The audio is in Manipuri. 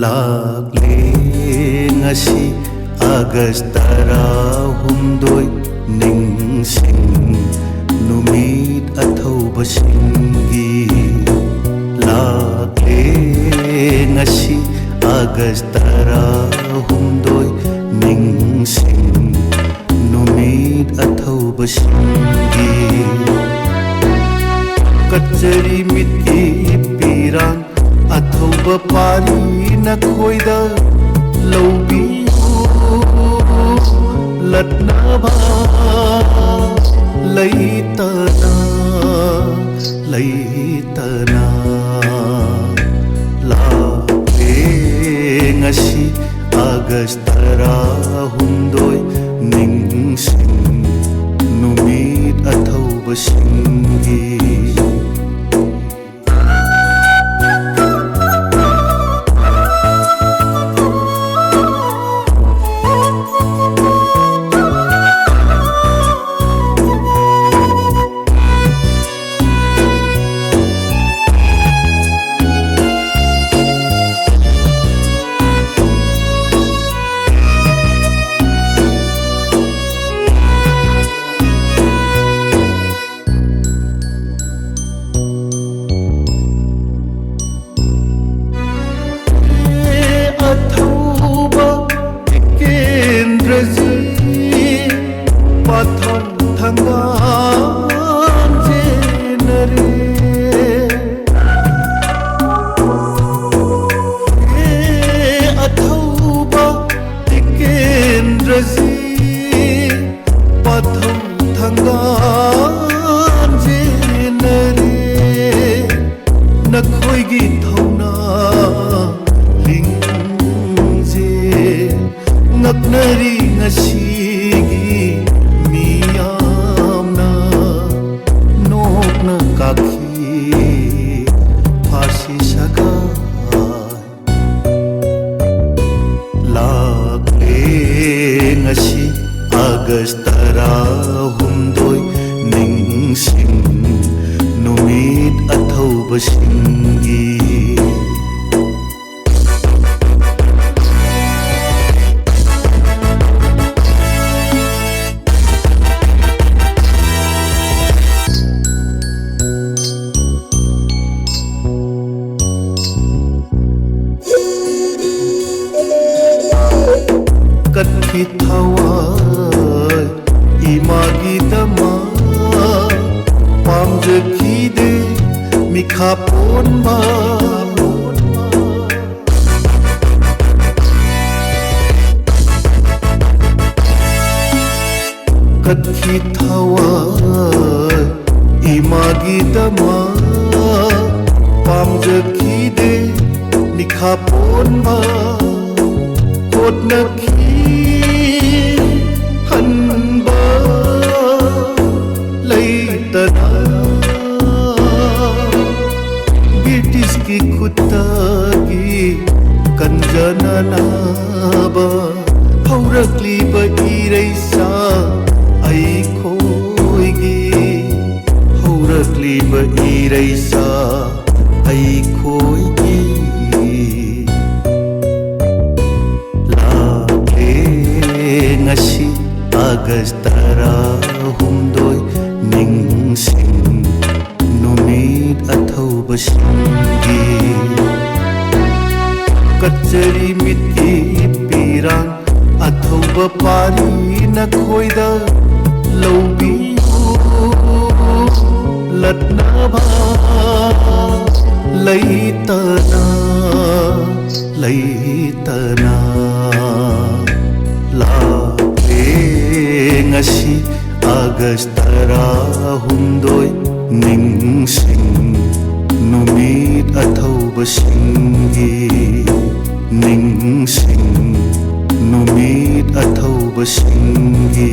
ꯂꯥꯛꯂꯦ ꯉꯁꯤ ꯑꯥꯒꯁ 16 ꯅꯤꯡꯁꯤꯡ ꯅꯨꯃꯤꯠ ꯑꯊꯧꯕꯁꯤꯡꯒꯤ ꯂꯥꯛꯂꯦ ꯉꯁꯤ ꯑꯥꯒꯁ 16 ꯅꯤꯡꯁꯤꯡ ꯅꯨꯃꯤꯠ ꯑꯊꯧꯕꯁꯤꯡꯒꯤ ꯀꯠꯆꯔꯤ ꯃꯤꯠꯀꯤ ꯄꯤꯔꯥꯡ ꯑꯊꯧꯕ ꯄꯥꯔꯤ ꯅꯈꯣꯏꯗ ꯂꯧꯕꯤꯌꯨ ꯂꯠꯅꯕ ꯂꯩꯇꯅ ꯂꯩꯇꯅ ꯂꯥꯛꯂꯦ ꯉꯁꯤ ꯑꯥꯒꯁ 16 ꯅꯤꯡꯁꯤꯡ ꯅꯨꯃꯤꯠ ꯑꯊꯧꯕꯁꯤꯡꯒꯤ नखोइगी थौना लिंजे नक्नरी ngasiगी miyamna nokna kakhi phasi sakai lakle ngasi August 16 ningsing numit athaubasingi कथि थवाय इमागी दमा पामजखिदे मिखा पोनबा कथि थवाय इमागी दमा पामजखिदे मिखा पोनबा कोटनखी हनबा लैतना ब्रिटिश की खुत्तागी कंजननाबा हौरक्लिबा इरैसा ऐखोइगी हौरक्लिबा इरैसा ऐखोइगी ngasi August 16 ningsing numit athaubasingi kachari mitki pirang athauba pari nakhoida laubiyu latnaba laitana laitana lakle ngasi August 16 ningsing numit athaubasingi ningsing numit athaubasingi